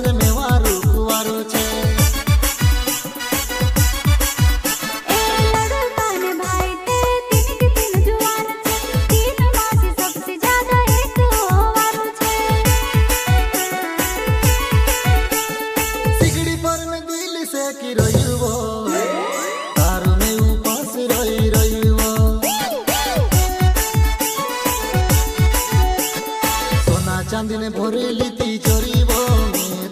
ने मेवारू कुवारू छे। सिगड़ी पर में दिल से की रोयुवो तारू में उपास रोई रोयुवो। सोना चांदी ने भरे लीती चोरीवो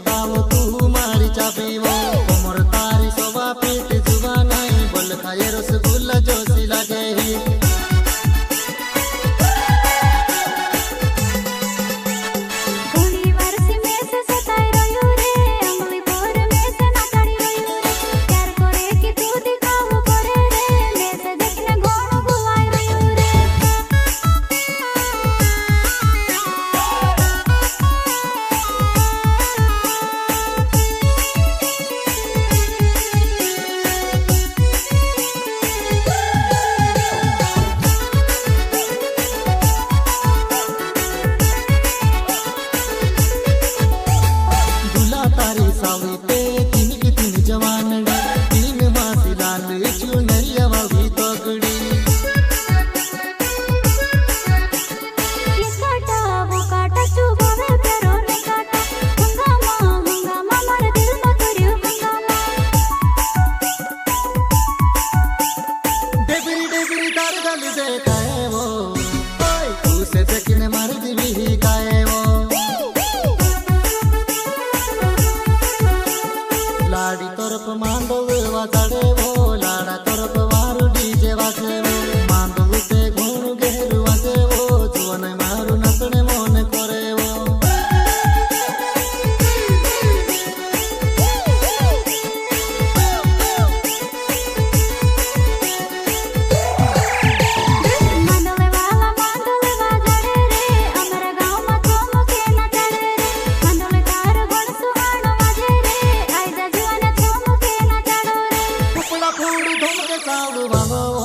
तावो तू मारी चापीवो। कोमर तारी सोवा पीत जुबा नहीं बोल खाए रसगुल्ला जोशी लागे ही। लाड़ी तरफ मांडव वाचाड़े वो लाड़ा तरफ मारू डीजे वाजे वो मांडव ते घूणु घेरू वाजे वो जुवन मारू नचने मोने करे वो। चावड़ू भागो